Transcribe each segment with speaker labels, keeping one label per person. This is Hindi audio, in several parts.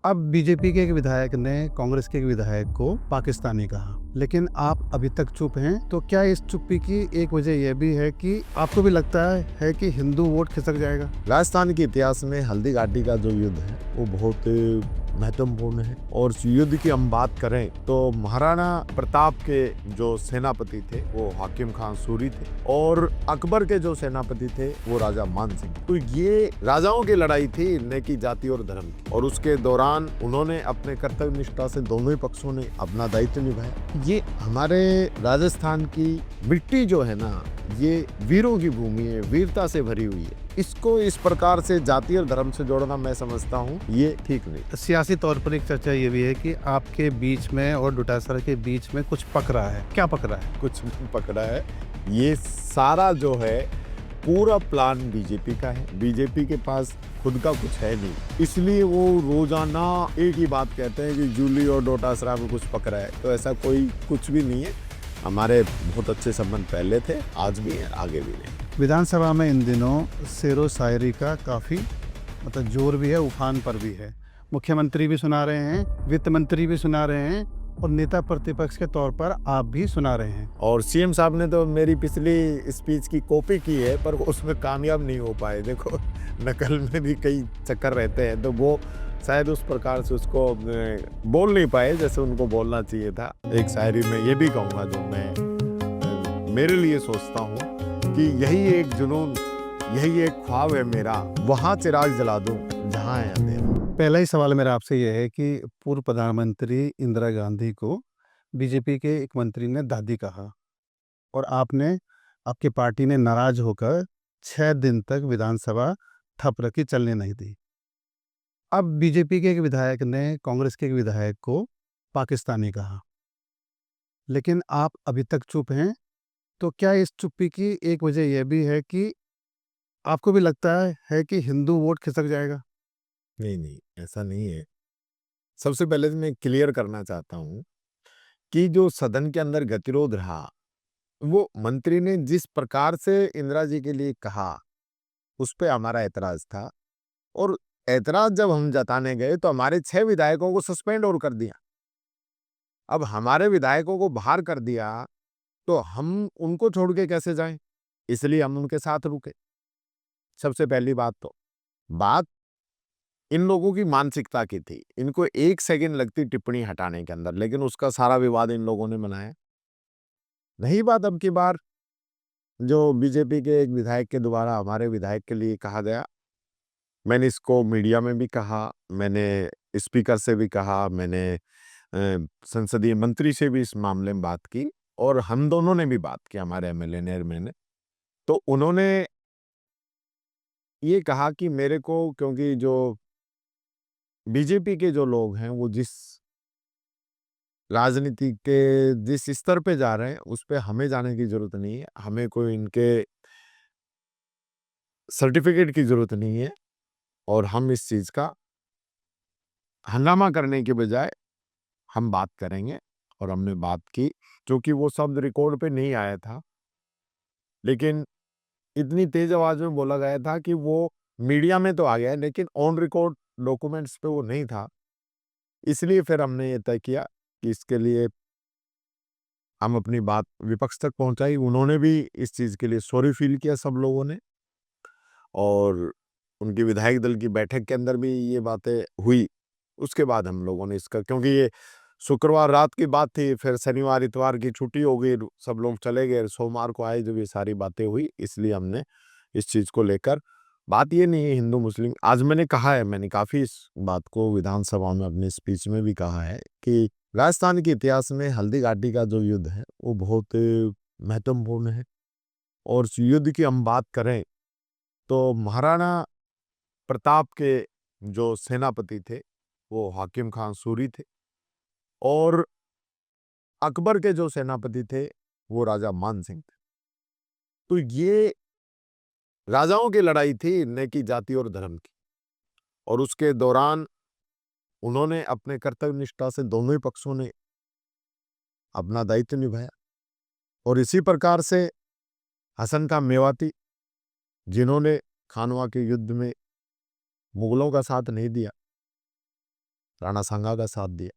Speaker 1: अब बीजेपी के एक विधायक ने कांग्रेस के एक विधायक को पाकिस्तानी कहा, लेकिन आप अभी तक चुप हैं। तो क्या इस चुप्पी की एक वजह यह भी है कि आपको भी लगता है कि हिंदू वोट खिसक जाएगा?
Speaker 2: राजस्थान के इतिहास में हल्दी घाटी का जो युद्ध है वो बहुत महत्वपूर्ण है। और इस युद्ध की हम बात करें तो महाराणा प्रताप के जो सेनापति थे वो हाकिम खान सूरी थे और अकबर के जो सेनापति थे वो राजा मान सिंह। तो ये राजाओं की लड़ाई थी, न कि जाति और धर्म की। और उसके दौरान उन्होंने अपने कर्तव्य निष्ठा से दोनों ही पक्षों ने अपना दायित्व निभाया। ये हमारे राजस्थान की मिट्टी जो है ना, ये वीरों की भूमि है, वीरता से भरी हुई है। इसको इस प्रकार से जाति और धर्म से जोड़ना मैं समझता हूँ ये ठीक नहीं।
Speaker 1: सियासी तौर पर एक चर्चा ये भी है कि आपके बीच में और डोटासरा के बीच में कुछ पक रहा है। क्या पक रहा है?
Speaker 2: कुछ नहीं पकड़ा है। ये सारा जो है पूरा प्लान बीजेपी का है। बीजेपी के पास खुद का कुछ है नहीं, इसलिए वो रोजाना एक ही बात कहते हैं कि जूली और डोटासरा में कुछ पक रहा है। तो ऐसा कोई कुछ भी नहीं है। हमारे बहुत अच्छे संबंध पहले थे, आज भी है, आगे भी नहीं।
Speaker 1: विधानसभा में इन दिनों शेरो शायरी का काफ़ी जोर भी है, उफान पर भी है। मुख्यमंत्री भी सुना रहे हैं, वित्त मंत्री भी सुना रहे हैं और नेता प्रतिपक्ष के तौर पर आप भी सुना रहे हैं।
Speaker 2: और सीएम साहब ने तो मेरी पिछली स्पीच की कॉपी की है, पर उसमें कामयाब नहीं हो पाए। देखो, नकल में भी कई चक्कर रहते हैं, तो वो शायद उस प्रकार से उसको बोल नहीं पाए जैसे उनको बोलना चाहिए था। एक शायरी में ये भी कहूँगा जो मैं मेरे लिए सोचता हूँ कि यही एक जुनून, यही एक ख्वाब है मेरा, वहाँ चिराग जला दूं जहाँ है अंधेरा।
Speaker 1: पहला ही सवाल मेरा आपसे यह है कि पूर्व प्रधानमंत्री इंदिरा गांधी को बीजेपी के एक मंत्री ने दादी कहा और आपकी पार्टी ने नाराज होकर 6 दिन तक विधानसभा ठप रखी, चलने नहीं दी। अब बीजेपी के एक विधायक ने कांग्रेस के एक विधायक को पाकिस्तानी कहा, लेकिन आप अभी तक चुप हैं। तो क्या इस चुप्पी की एक वजह यह भी है कि आपको भी लगता है कि हिंदू वोट खिसक जाएगा?
Speaker 2: नहीं नहीं, ऐसा नहीं है। सबसे पहले तो मैं क्लियर करना चाहता हूँ कि जो सदन के अंदर गतिरोध रहा, वो मंत्री ने जिस प्रकार से इंदिरा जी के लिए कहा उस पे हमारा ऐतराज था। और ऐतराज जब हम जताने गए तो हमारे 6 विधायकों को सस्पेंड और कर दिया। अब हमारे विधायकों को बाहर कर दिया तो हम उनको छोड़ के कैसे जाएं? इसलिए हम उनके साथ रुके। सबसे पहली बात तो बात इन लोगों की मानसिकता की थी। इनको 1 सेकंड लगती टिप्पणी हटाने के अंदर, लेकिन उसका सारा विवाद इन लोगों ने बनाया। रही बात अब की बार जो बीजेपी के एक विधायक के द्वारा हमारे विधायक के लिए कहा गया, मैंने इसको मीडिया में भी कहा, मैंने स्पीकर से भी कहा, मैंने संसदीय मंत्री से भी इस मामले में बात की और हम दोनों ने भी बात की, हमारे एमएलए ने और मैंने। तो उन्होंने ये कहा कि मेरे को, क्योंकि जो बीजेपी के जो लोग हैं वो जिस राजनीति के जिस स्तर पे जा रहे हैं उस पे हमें जाने की जरूरत नहीं है। हमें कोई इनके सर्टिफिकेट की जरूरत नहीं है। और हम इस चीज का हंगामा करने के बजाय हम बात करेंगे। और हमने बात की, क्योंकि वो शब्द रिकॉर्ड पे नहीं आया था, लेकिन इतनी तेज आवाज में बोला गया था कि वो मीडिया में तो आ गया, लेकिन ऑन रिकॉर्ड डॉक्यूमेंट्स पे वो नहीं था। इसलिए फिर हमने ये तय किया कि इसके लिए हम अपनी बात विपक्ष तक पहुंचाई। उन्होंने भी इस चीज के लिए सॉरी फील किया, सब लोगों ने। और उनकी विधायक दल की बैठक के अंदर भी ये बातें हुई। उसके बाद हम लोगों ने इसका, क्योंकि ये शुक्रवार रात की बात थी, फिर शनिवार इतवार की छुट्टी हो गई, सब लोग चले गए, सोमवार को आए जब ये सारी बातें हुई, इसलिए हमने इस चीज को लेकर, बात ये नहीं है हिंदू मुस्लिम। आज मैंने कहा है, मैंने काफी इस बात को विधानसभा में अपनी स्पीच में भी कहा है कि राजस्थान के इतिहास में हल्दी घाटी का जो युद्ध है वो बहुत महत्वपूर्ण है। और इस युद्ध की हम बात करें तो महाराणा प्रताप के जो सेनापति थे वो हाकिम खान सूरी थे और अकबर के जो सेनापति थे वो राजा मान सिंह थे। तो ये राजाओं की लड़ाई थी, न कि जाति और धर्म की। और उसके दौरान उन्होंने अपने कर्तव्य निष्ठा से दोनों ही पक्षों ने अपना दायित्व निभाया। और इसी प्रकार से हसन खां मेवाती, जिन्होंने खानवा के युद्ध में मुगलों का साथ नहीं दिया, राणा सांगा का साथ दिया।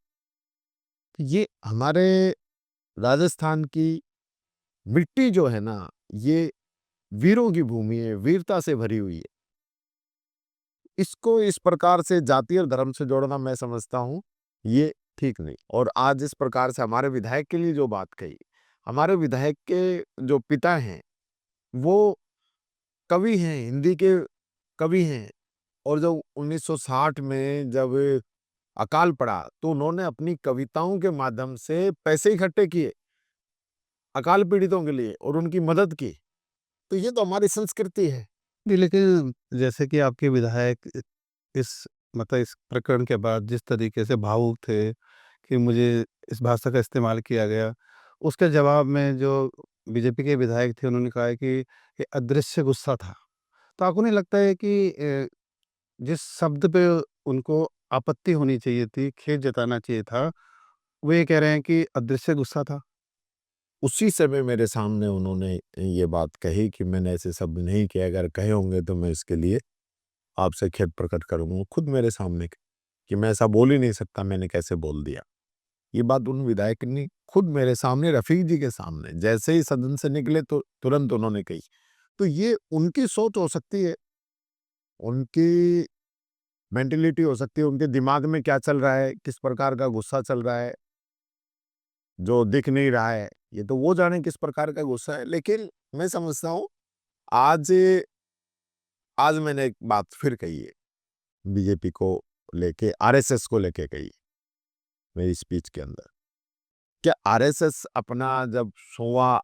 Speaker 2: ये हमारे राजस्थान की मिट्टी जो है ना, ये वीरों की भूमि है, वीरता से भरी हुई है। इसको इस प्रकार से जाति और धर्म से जोड़ना मैं समझता हूँ ये ठीक नहीं। और आज इस प्रकार से हमारे विधायक के लिए जो बात कही, हमारे विधायक के जो पिता हैं वो कवि हैं, हिंदी के कवि हैं। और जब 1960 में जब अकाल पड़ा तो उन्होंने अपनी कविताओं के माध्यम से पैसे इकट्ठे किए अकाल पीड़ितों के लिए और उनकी मदद की। तो ये तो हमारी संस्कृति है।
Speaker 1: जी, लेकिन जैसे कि आपके विधायक इस मतलब इस प्रकरण के बाद जिस तरीके से भावुक थे कि मुझे इस भाषा का इस्तेमाल किया गया, उसके जवाब में जो बीजेपी के विधायक थे उन्होंने कहा है कि ये अदृश्य गुस्सा था। तो आपको नहीं लगता है कि जिस शब्द पे उनको आपत्ति होनी चाहिए थी, खेद जताना चाहिए था, वो ये कह रहे हैं कि अदृश्य गुस्सा था?
Speaker 2: उसी समय मेरे सामने उन्होंने ये बात कही कि मैंने ऐसे शब्द नहीं किए, अगर कहे होंगे तो मैं इसके लिए आपसे खेद प्रकट करूँगा। खुद मेरे सामने कि मैं ऐसा बोल ही नहीं सकता, मैंने कैसे बोल दिया। ये बात उन विधायक ने खुद मेरे सामने रफ़ीक जी के सामने जैसे ही सदन से निकले तो तुरंत उन्होंने कही। तो ये उनकी सोच हो सकती है, उनकी मेंटालिटी हो सकती है, उनके दिमाग में क्या चल रहा है, किस प्रकार का गुस्सा चल रहा है, जो दिख नहीं रहा है, ये तो वो जाने किस प्रकार का गुस्सा है। लेकिन मैं समझता हूँ आज आज मैंने एक बात फिर कही है, बीजेपी को लेके, आरएसएस को लेके कही मेरी स्पीच के अंदर। क्या आरएसएस अपना जब 100वां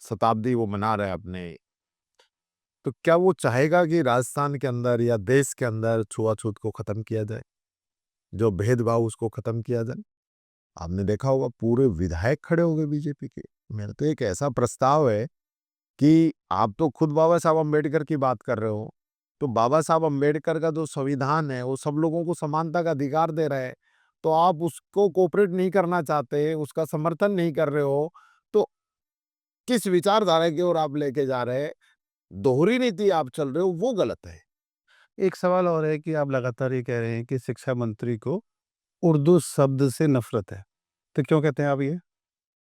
Speaker 2: शताब्दी वो मना रहा है अपने, तो क्या वो चाहेगा कि राजस्थान के अंदर या देश के अंदर छुआछूत को खत्म किया जाए, जो भेदभाव उसको खत्म किया जाए? आपने देखा होगा पूरे विधायक खड़े हो गए बीजेपी के। मेरा तो एक ऐसा प्रस्ताव है कि आप तो खुद बाबा साहब अम्बेडकर की बात कर रहे हो, तो बाबा साहब अम्बेडकर का जो संविधान है वो सब लोगों को समानता का अधिकार दे रहा है, तो आप उसको कोऑपरेट नहीं करना चाहते, उसका समर्थन नहीं कर रहे हो, तो किस विचारधारा की ओर आप लेके जा रहे हैं, दोहरी नीति आप चल रहे हो, वो गलत है।
Speaker 1: एक सवाल और है कि आप लगातार ये कह रहे हैं कि शिक्षा मंत्री को उर्दू शब्द से नफ़रत है। तो क्यों कहते हैं आप ये?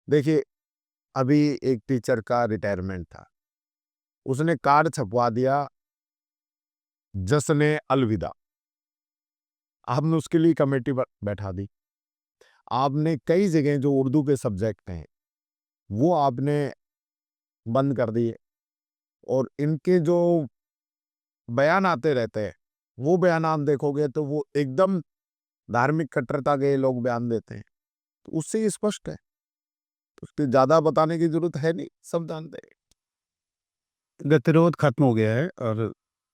Speaker 2: देखिए, अभी एक टीचर का रिटायरमेंट था, उसने कार्ड छपवा दिया जश्न अलविदा। आपने उसके लिए कमेटी बैठा दी। आपने कई जगह जो उर्दू के सब्जेक्ट हैं वो आपने बंद कर दिए, और इनके जो बयान आते रहते हैं वो बयान आप देखोगे तो वो एकदम धार्मिक कट्टरता के लोग बयान देते हैं। तो उससे ये स्पष्ट है, उसके ज्यादा बताने की जरूरत है नहीं, सब जानते हैं।
Speaker 1: गतिरोध खत्म हो गया है और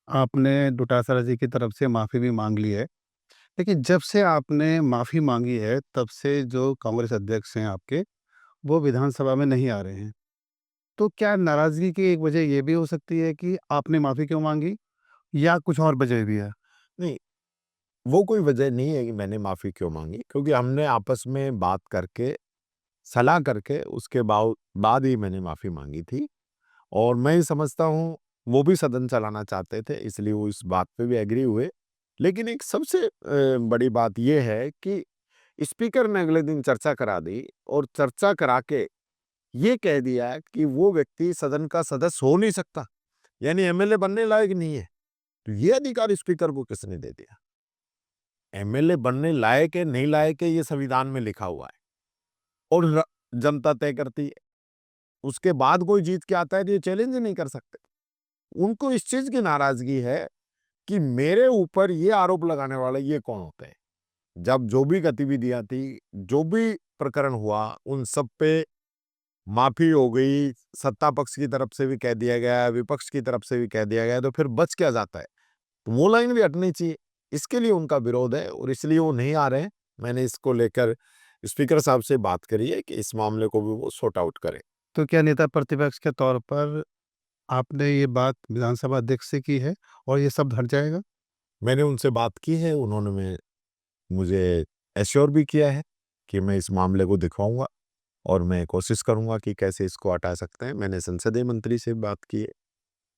Speaker 1: आपने डोटासरा जी की तरफ से माफ़ी भी माँग ली है। लेकिन जब से आपने माफ़ी माँगी है, तब से जो कांग्रेस अध्यक्ष हैं आपके, वो विधानसभा में नहीं आ रहे हैं। तो क्या नाराज़गी की एक वजह ये भी हो सकती है कि आपने माफ़ी क्यों माँगी या कुछ और वजह भी है?
Speaker 2: नहीं, वो कोई वजह नहीं है कि मैंने माफी क्यों मांगी, क्योंकि हमने आपस में बात करके, सलाह करके उसके बाद ही मैंने माफी मांगी थी। और मैं ये समझता हूँ वो भी सदन चलाना चाहते थे, इसलिए वो इस बात पे भी एग्री हुए। लेकिन एक सबसे बड़ी बात ये है कि स्पीकर ने अगले दिन चर्चा करा दी, और चर्चा करा के ये कह दिया कि वो व्यक्ति सदन का सदस्य हो नहीं सकता, यानी एमएलए बनने लायक नहीं है। तो ये अधिकार स्पीकर को किसने दे दिया? एमएलए बनने लायक है नहीं लायक है ये संविधान में लिखा हुआ है, और जनता तय करती है। उसके बाद कोई जीत के आता है तो ये चैलेंज नहीं कर सकते। उनको इस चीज की नाराजगी है कि मेरे ऊपर ये आरोप लगाने वाले ये कौन होते हैं। जब जो भी गतिविधियां थी, जो भी प्रकरण हुआ, उन सब पे माफी हो गई, सत्ता पक्ष की तरफ से भी कह दिया गया, विपक्ष की तरफ से भी कह दिया गया, तो फिर बच क्या जाता है? तो वो लाइन भी हटनी चाहिए। इसके लिए उनका विरोध है और इसलिए वो नहीं आ रहे हैं। मैंने इसको लेकर स्पीकर साहब से बात करी है कि इस मामले को भी वो सॉर्ट आउट करें।
Speaker 1: तो क्या नेता प्रतिपक्ष के तौर पर आपने ये बात विधानसभा अध्यक्ष से की है और ये शब्द हट जाएगा?
Speaker 2: मैंने उनसे बात की है, उन्होंने मुझे एश्योर भी किया है कि मैं इस मामले को दिखवाऊंगा और मैं कोशिश करूंगा कि कैसे इसको हटा सकते हैं। मैंने संसदीय मंत्री से बात की है,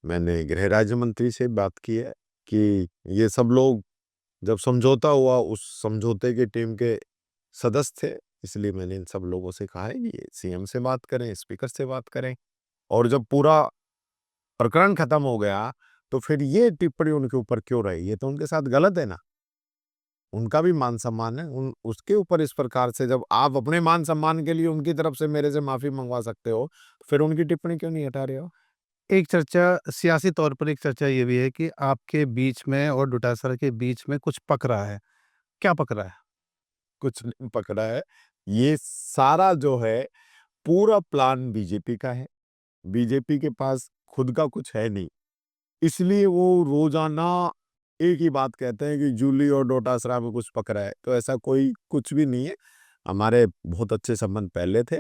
Speaker 2: मैंने गृह राज्य मंत्री से बात की है कि ये सब लोग जब समझौता हुआ उस समझौते की टीम के सदस्य थे, इसलिए मैंने इन सब लोगों से कहा है कि ये सीएम से बात करें, स्पीकर से बात करें। और जब पूरा प्रकरण खत्म हो गया तो फिर ये टिप्पणी उनके ऊपर क्यों रही? ये तो उनके साथ गलत है ना। उनका भी मान सम्मान है, उन उसके ऊपर इस प्रकार से जब आप अपने मान सम्मान के लिए उनकी तरफ से मेरे से माफी मंगवा सकते हो, फिर उनकी टिप्पणी क्यों नहीं हटा रहे हो?
Speaker 1: एक चर्चा सियासी तौर पर एक चर्चा ये भी है कि आपके बीच में और डोटासरा के बीच में कुछ पक रहा है। क्या पक रहा है?
Speaker 2: कुछ नहीं पकड़ा है। ये सारा जो है पूरा प्लान बीजेपी का है। बीजेपी के पास खुद का कुछ है नहीं। इसलिए वो रोजाना एक ही बात कहते हैं कि जूली और डोटासरा में कुछ पक रहा है। तो ऐसा कोई कुछ भी नहीं है। हमारे बहुत अच्छे संबंध पहले थे,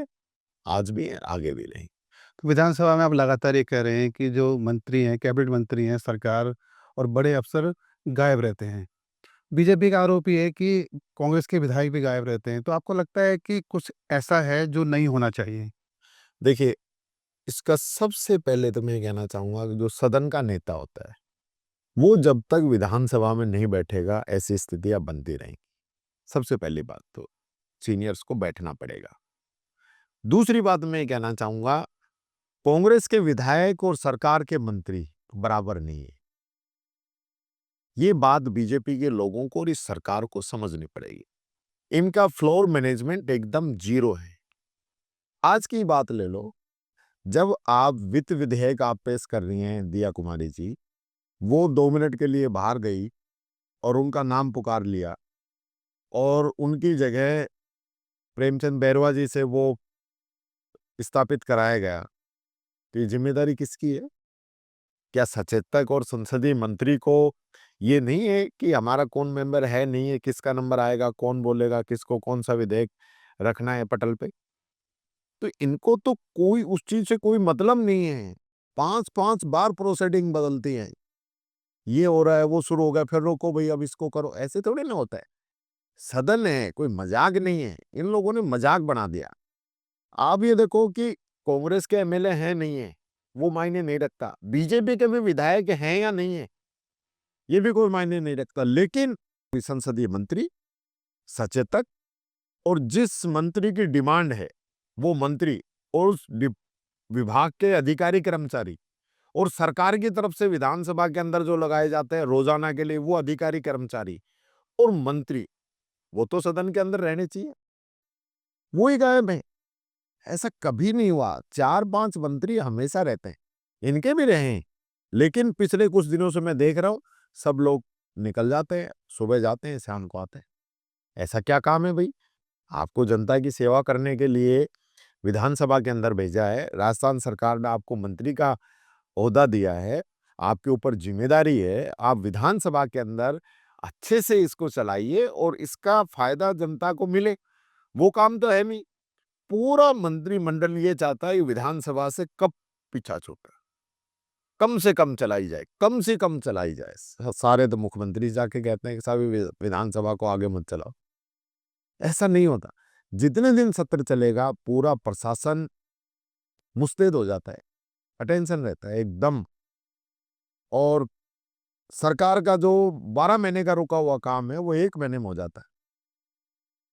Speaker 2: आज भी हैं, आगे भी रहेंगे।
Speaker 1: तो विधानसभा में आप लगातार ये कह रहे हैं कि जो मंत्री हैं, कैबिनेट मंत्री हैं, सरकार और बड़े अफ़सर गायब रहते हैं। बीजेपी का आरोप ये है कि कांग्रेस के विधायक भी गायब रहते हैं। तो आपको लगता है कि कुछ ऐसा है जो नहीं होना चाहिए?
Speaker 2: देखिए, इसका सबसे पहले तो मैं कहना चाहूँगा कि जो सदन का नेता होता है, वो जब तक विधानसभा में नहीं बैठेगा, ऐसी स्थितियाँ बनती रहेंगी। सबसे पहली बात तो सीनियर्स को बैठना पड़ेगा। दूसरी बात मैं ये कहना चाहूँगा, कांग्रेस के विधायक और सरकार के मंत्री बराबर नहीं है। ये बात बीजेपी के लोगों को और इस सरकार को समझनी पड़ेगी। इनका फ्लोर मैनेजमेंट एकदम ज़ीरो है। आज की बात ले लो, जब आप वित्त विधेयक आप पेश कर रही हैं दिया कुमारी जी, वो 2 मिनट के लिए बाहर गई और उनका नाम पुकार लिया और उनकी जगह प्रेमचंद बैरवा जी से वो स्थापित कराया गया, तो ये ज़िम्मेदारी किसकी है? क्या सचेतक और संसदीय मंत्री को ये नहीं है कि हमारा कौन मेंबर है, नहीं है, किसका नंबर आएगा, कौन बोलेगा, किसको कौन-सा विधेयक रखना है पटल पे? तो इनको तो कोई उस चीज़ से कोई मतलब नहीं है। 5-5 बार प्रोसीडिंग बदलती हैं। ये हो रहा है, वो शुरू हो गया, फिर रोको भई अब इसको करो, ऐसे थोड़ी ना होता है। सदन है, कोई मज़ाक नहीं है। इन लोगों ने मज़ाक बना दिया। आप ये देखो कि कांग्रेस के एमएलए हैं, नहीं है, वो मायने नहीं रखता। बीजेपी के भी विधायक हैं या नहीं है, ये भी कोई मायने नहीं रखता। लेकिन कोई संसदीय मंत्री, सचेतक और जिस मंत्री की डिमांड है, वो मंत्री और उस विभाग के अधिकारी कर्मचारी और सरकार की तरफ से विधानसभा के अंदर जो लगाए जाते हैं रोजाना के लिए, वो अधिकारी कर्मचारी और मंत्री, वो तो सदन के अंदर रहने चाहिए। वो ही गायब है। ऐसा कभी नहीं हुआ। 4-5 मंत्री हमेशा रहते हैं। इनके भी रहे हैं। लेकिन पिछले कुछ दिनों से मैं देख रहा हूँ, सब लोग निकल जाते हैं, सुबह जाते हैं, शाम को आते हैं। ऐसा क्या काम है भई? आपको जनता की सेवा करने के लिए विधानसभा के अंदर भेजा है। राजस्थान सरकार ने आपको मंत्री का ओहदा दिया है, आपके ऊपर ज़िम्मेदारी है। आप विधानसभा के अंदर अच्छे से इसको चलाइए और इसका फ़ायदा जनता को मिले। वो काम तो है नहीं। पूरा मंत्रिमंडल ये चाहता है कि विधानसभा से कब पीछा छूटे, कम से कम चलाई जाए, कम से कम चलाई जाए। सारे तो मुख्यमंत्री जाके कहते हैं कि साहब विधानसभा को आगे मत चलाओ। ऐसा नहीं होता। जितने दिन सत्र चलेगा पूरा प्रशासन मुस्तैद हो जाता है, अटेंशन रहता है एकदम। और सरकार का जो 12 महीने का रुका हुआ काम है, वो 1 महीने में हो जाता है।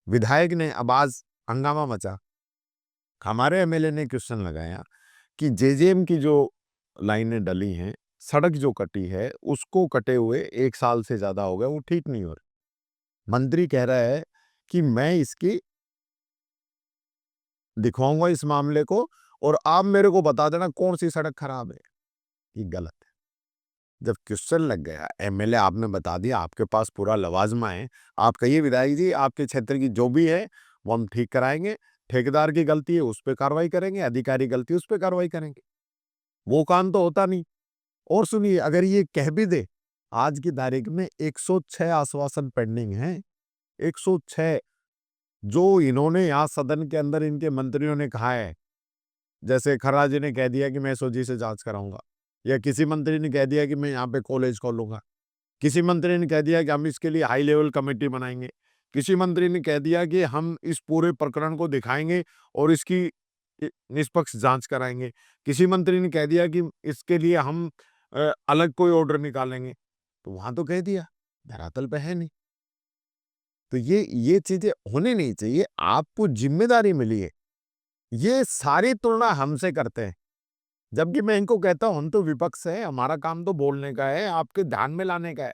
Speaker 2: विधायक ने अब आज हंगामा मचा। हमारे एमएलए ने क्वेश्चन लगाया कि जेजेएम की जो लाइनें डली हैं, सड़क जो कटी है, उसको कटे हुए 1 साल से ज़्यादा हो गया, वो ठीक नहीं हो रही। मंत्री कह रहा है कि मैं इसकी दिखवाऊँगा इस मामले को और आप मेरे को बता देना कौन-सी सड़क खराब है। ये गलत है। जब क्वेश्चन लग गया, एमएलए आपने बता दिया, आपके पास पूरा लवाज़मा है, आप कहिए विधायक जी आपके क्षेत्र की जो भी है, वो हम ठीक कराएँगे। ठेकेदार की गलती है, उस पे कार्रवाई करेंगे, अधिकारी गलती है, उस पे कार्रवाई करेंगे। वो काम तो होता नहीं। और सुनिए, अगर ये कह भी दे, आज की तारीख में 106 आश्वासन पेंडिंग हैं। 106 जो इन्होंने यहाँ सदन के अंदर इनके मंत्रियों ने कहा है। जैसे खर्रा जी ने कह दिया कि मैं एसओजी से जाँच कराऊँगा, या किसी मंत्री ने कह दिया कि मैं यहाँ पे कॉलेज खोलूँगा। किसी मंत्री ने कह दिया कि हम इसके लिए हाई लेवल कमेटी बनाएँगे। किसी मंत्री ने कह दिया कि हम इस पूरे प्रकरण को दिखाएँगे और इसकी निष्पक्ष जाँच कराएँगे। किसी मंत्री ने कह दिया कि इसके लिए हम अलग कोई ऑर्डर निकालेंगे। तो वहाँ तो कह दिया। धरातल पे है नहीं। तो ये चीजें होनी नहीं चाहिए। आपको जिम्मेदारी मिली है, ये सारी तुलना हमसे करते हैं, जबकि मैं इनको कहता हूं हम तो विपक्ष है, हमारा काम तो बोलने का है, आपके ध्यान में लाने का है।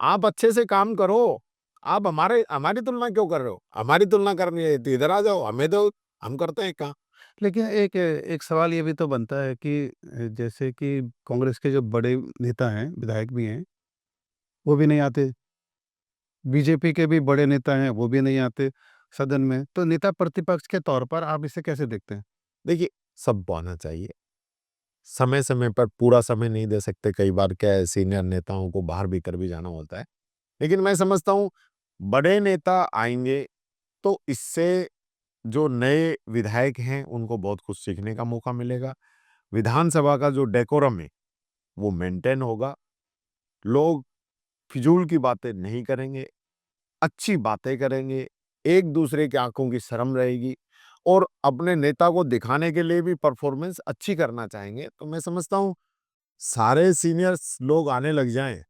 Speaker 2: आप अच्छे से काम करो। आप हमारी तुलना क्यों कर रहे हो? हमारी तुलना करनी है तो इधर आ जाओ, हमें दो, हम करते हैं काम।
Speaker 1: लेकिन एक एक सवाल ये भी तो बनता है कि जैसे कि कांग्रेस के जो बड़े नेता हैं, विधायक भी हैं, वो भी नहीं आते। बीजेपी के भी बड़े नेता हैं, वो भी नहीं आते सदन में। तो नेता प्रतिपक्ष के तौर पर आप इसे कैसे देखते हैं?
Speaker 2: देखिए, सबको आना चाहिए। समय-समय पर पूरा समय नहीं दे सकते, कई बार क्या है सीनियर नेताओं को बाहर भीतर भी जाना होता है। लेकिन मैं समझता हूँ बड़े नेता आएँगे तो इससे जो नए विधायक हैं उनको बहुत कुछ सीखने का मौका मिलेगा। विधानसभा का जो डेकोरम है वो मेंटेन होगा। लोग फिजूल की बातें नहीं करेंगे, अच्छी बातें करेंगे, एक-दूसरे की आँखों की शर्म रहेगी और अपने नेता को दिखाने के लिए भी परफॉर्मेंस अच्छी करना चाहेंगे। तो मैं समझता हूँ सारे सीनियर्स लोग आने लग जाएँ,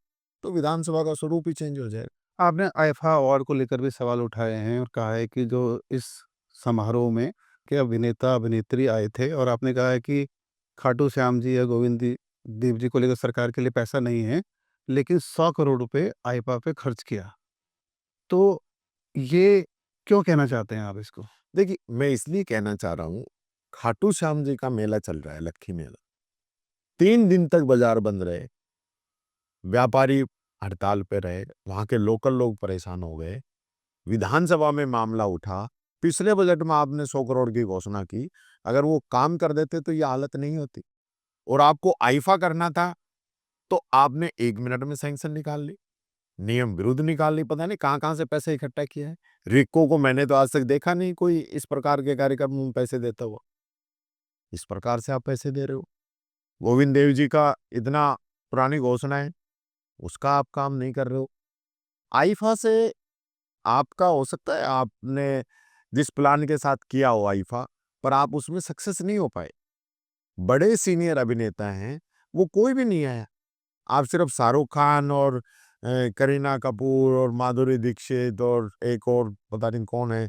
Speaker 2: तो विधानसभा का स्वरूप ही चेंज हो जाएगा।
Speaker 1: आपने आईफा अवार्ड को लेकर भी सवाल उठाए हैं और कहा है कि जो इस समारोह में के अभिनेता-अभिनेत्री आए थे और आपने कहा है कि खाटू श्याम जी या देव जी को लेकर सरकार के लिए पैसा नहीं है, लेकिन 100 करोड़ रुपए आईफा पे खर्च किया। तो ये क्यों कहना चाहते हैं आप इसको?
Speaker 2: देखिए, मैं इसलिए कहना चाह रहा हूँ, खाटू श्याम जी का मेला चल रहा है, लक्खी मेला। 3 दिन तक बाज़ार बंद रहे, व्यापारी हड़ताल पे रहे, वहाँ के लोकल लोग परेशान हो गए। विधानसभा में मामला उठा, पिछले बजट में आपने 100 करोड़ की घोषणा की, अगर वो काम कर देते तो ये हालत नहीं होती। और आपको आईफा करना था, तो आपने 1 मिनट में सैंक्शन निकाल ली, नियम विरुद्ध निकाल ली, पता नहीं कहाँ-कहाँ से पैसे इकट्ठा किया है। रिक्को को मैंने तो आज तक देखा नहीं कोई इस प्रकार के कार्यक्रम में पैसे देता हुआ। इस प्रकार से आप पैसे दे रहे हो। गोविंद देव जी का इतना पुरानी घोषणा है, उसका आप काम नहीं कर रहे हो। आईफा से आपका हो सकता है आपने जिस प्लान के साथ किया हो आईफा, पर आप उसमें सक्सेस नहीं हो पाए। बड़े सीनियर अभिनेता हैं, वो कोई भी नहीं आया। आप सिर्फ शाहरुख खान और करीना कपूर और माधुरी दीक्षित और एक और पता नहीं कौन है,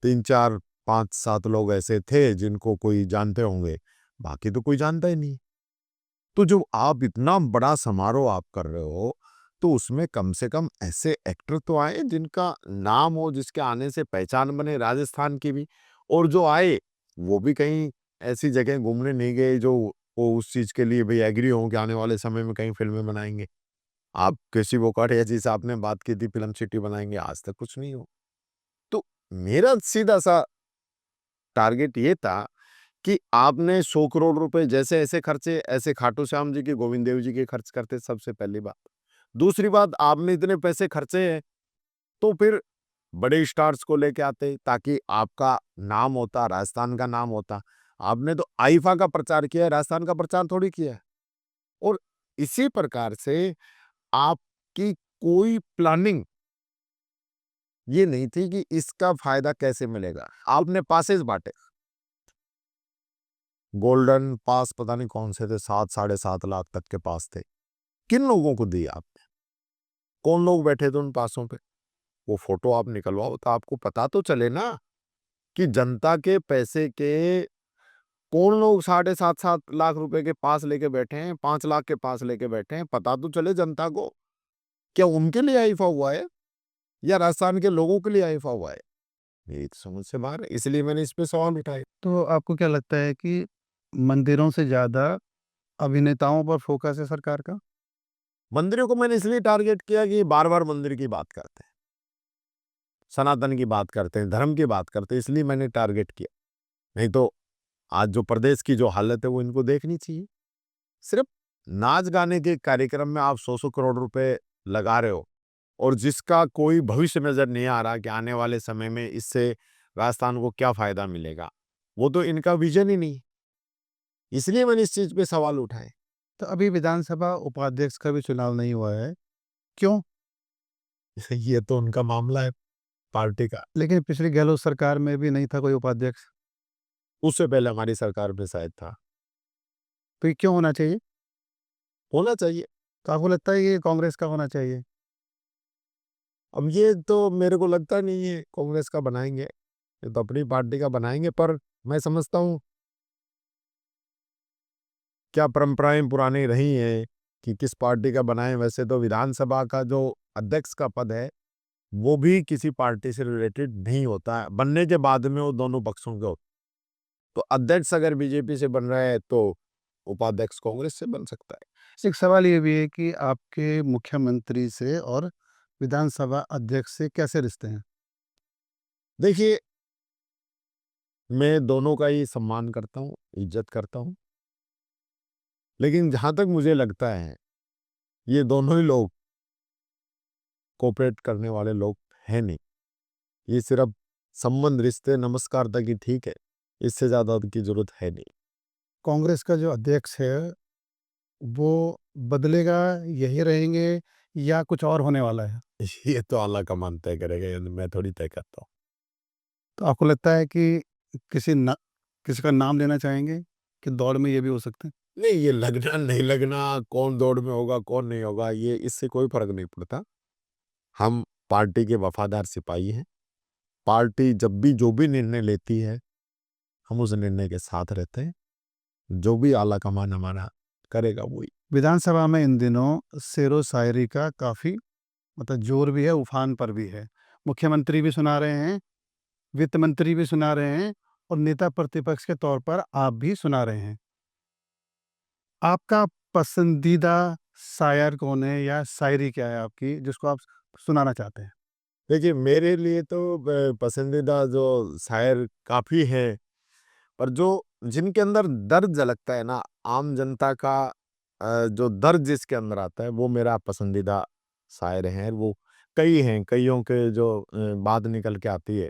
Speaker 2: 3, 4, 5, 7 लोग ऐसे थे जिनको कोई जानते होंगे, बाकी तो कोई जानता ही नहीं। तो जो आप इतना बड़ा समारोह आप कर रहे हो, तो उसमें कम से कम ऐसे एक्टर तो आए जिनका नाम हो, जिसके आने से पहचान बने राजस्थान की भी। और जो आए, वो भी कहीं ऐसी जगह घूमने नहीं गए जो वो उस चीज़ के लिए भई एग्री हों कि आने वाले समय में कहीं फ़िल्में बनाएँगे। आप किसी वो या जिसे आपने बात की थी फ़िल्म सिटी बनाएँगे, आज तक कुछ नहीं हुआ। तो मेरा सीधा-सा टारगेट ये था कि आपने 100 करोड़ रुपए जैसे ऐसे खर्चे, ऐसे खाटू श्याम जी के, गोविंद देव जी के खर्च करते, सबसे पहली बात। दूसरी बात, आपने इतने पैसे खर्चे हैं, तो फिर बड़े स्टार्स को लेके आते ताकि आपका नाम होता, राजस्थान का नाम होता। आपने तो आईफा का प्रचार किया है, राजस्थान का प्रचार थोड़ी किया है। और इसी प्रकार से आपकी कोई प्लानिंग ये नहीं थी कि इसका फ़ायदा कैसे मिलेगा। आपने पासेस बाँटे। गोल्डन पास पता नहीं कौन से थे, 7 साढ़े 7 लाख तक के पास थे। किन लोगों को दिए आपने? कौन लोग बैठे थे उन पासों पे? वो फ़ोटो आप निकलवाओ तो आपको पता तो चले ना कि जनता के पैसे के कौन लोग साढ़े 7-7 लाख रुपए के पास लेके बैठे हैं, 5 लाख के पास लेके बैठे हैं, पता तो चले जनता को। क्या उनके लिए आईफा हुआ है या राजस्थान के लोगों के लिए आईफा हुआ है? मेरी तो समझ से बाहर है, इसलिए मैंने इस पे सवाल उठाए।
Speaker 1: तो आपको क्या लगता है कि मंदिरों से ज़्यादा अभिनेताओं पर फ़ोकस है सरकार का?
Speaker 2: मंदिरों को मैंने इसलिए टारगेट किया कि बार-बार मंदिर की बात करते हैं, सनातन की बात करते हैं, धर्म की बात करते हैं, इसलिए मैंने टारगेट किया। नहीं तो आज जो प्रदेश की जो हालत है वो इनको देखनी चाहिए। सिर्फ नाच-गाने के कार्यक्रम में आप 100-100 करोड़ रुपए लगा रहे हो और जिसका कोई भविष्य नज़र नहीं आ रहा कि आने वाले समय में इससे राजस्थान को क्या फ़ायदा मिलेगा। वो तो इनका विज़न ही नहीं है। इसलिए मैंने इस चीज़ पे सवाल उठाए।
Speaker 1: तो अभी विधानसभा उपाध्यक्ष का भी चुनाव नहीं हुआ है, क्यों?
Speaker 2: ये तो उनका मामला है पार्टी का।
Speaker 1: लेकिन पिछली गहलोत सरकार में भी नहीं था कोई उपाध्यक्ष,
Speaker 2: उससे पहले हमारी सरकार में शायद था।
Speaker 1: तो ये क्यों होना चाहिए?
Speaker 2: होना चाहिए।
Speaker 1: तो आपको लगता है ये कांग्रेस का होना चाहिए?
Speaker 2: अब ये तो मेरे को लगता नहीं है कांग्रेस का बनाएंगे, ये तो अपनी पार्टी का बनाएंगे। पर मैं समझता हूँ क्या परंपराएं पुरानी रही हैं कि किस पार्टी का बनाएं। वैसे तो विधानसभा का जो अध्यक्ष का पद है वो भी किसी पार्टी से रिलेटेड नहीं होता है, बनने के बाद में वो दोनों पक्षों के होते। तो अध्यक्ष अगर बीजेपी से बन रहा है तो उपाध्यक्ष कांग्रेस से बन सकता है।
Speaker 1: एक सवाल ये भी है कि आपके मुख्यमंत्री से और विधानसभा अध्यक्ष से कैसे रिश्ते हैं?
Speaker 2: देखिए, मैं दोनों का ही सम्मान करता हूँ, इज्जत करता हूँ, लेकिन जहां तक मुझे लगता है ये दोनों ही लोग कोऑपरेट करने वाले लोग हैं नहीं। ये सिर्फ संबंध, रिश्ते, नमस्कार तक ही ठीक है, इससे ज्यादा की जरूरत है नहीं।
Speaker 1: कांग्रेस का जो अध्यक्ष है, वो बदलेगा, यही रहेंगे या कुछ और होने वाला है?
Speaker 2: ये तो अल्लाह का मान तय करेगा, ये मैं थोड़ी तय करता हूँ।
Speaker 1: तो आपको लगता है कि किसी का नाम लेना चाहेंगे कि दौड़ में ये भी हो सकते हैं?
Speaker 2: नहीं, ये लगना नहीं लगना, कौन दौड़ में होगा कौन नहीं होगा, ये इससे कोई फर्क नहीं पड़ता। हम पार्टी के वफादार सिपाही हैं। पार्टी जब भी जो भी निर्णय लेती है हम उस निर्णय के साथ रहते हैं। जो भी आला कमान हमारा करेगा वही।
Speaker 1: विधानसभा में इन दिनों शेरो शायरी का काफ़ी मतलब जोर भी है, उफान पर भी है। मुख्यमंत्री भी सुना रहे हैं, वित्त मंत्री भी सुना रहे हैं और नेता प्रतिपक्ष के तौर पर आप भी सुना रहे हैं। आपका पसंदीदा शायर कौन है या शायरी क्या है आपकी जिसको आप सुनाना चाहते हैं?
Speaker 2: देखिए, मेरे लिए तो पसंदीदा जो शायर काफ़ी हैं, पर जो जिनके अंदर दर्द झलकता है ना, आम जनता का जो दर्द जिसके अंदर आता है, वो मेरा पसंदीदा शायर हैं। वो कई हैं, कइयों के जो बात निकल के आती है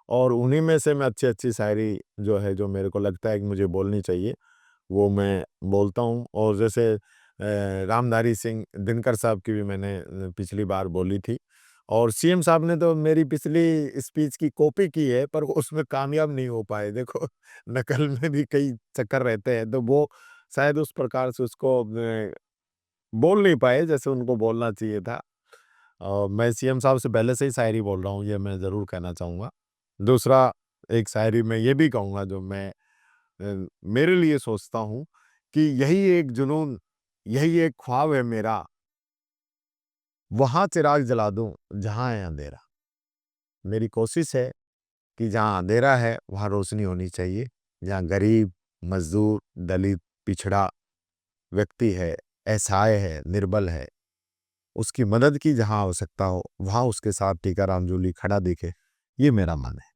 Speaker 2: और उन्हीं में से मैं अच्छी-अच्छी शायरी जो है, जो मेरे को लगता है कि मुझे बोलनी चाहिए, वो मैं बोलता हूँ। और जैसे रामधारी सिंह दिनकर साहब की भी मैंने पिछली बार बोली थी और सीएम साहब ने तो मेरी पिछली स्पीच की कॉपी की है, पर उसमें कामयाब नहीं हो पाए। देखो, नकल में भी कई चक्कर रहते हैं, तो वो शायद उस प्रकार से उसको बोल नहीं पाए जैसे उनको बोलना चाहिए था। मैं सीएम साहब से पहले से ही शायरी बोल रहा हूँ, ये मैं ज़रूर कहना चाहूँगा। दूसरा, एक शायरी मैं ये भी कहूँगा जो मैं मेरे लिए सोचता हूँ कि यही एक जुनून, यही एक ख्वाब है मेरा, वहाँ चिराग जला दूँ जहाँ है अंधेरा। मेरी कोशिश है कि जहाँ अंधेरा है वहाँ रोशनी होनी चाहिए। जहाँ गरीब, मज़दूर, दलित, पिछड़ा व्यक्ति है, असहाय है, निर्बल है, उसकी मदद की जहाँ आवश्यकता हो, वहाँ उसके साथ टीकाराम जूली खड़ा दिखे, ये मेरा मन है।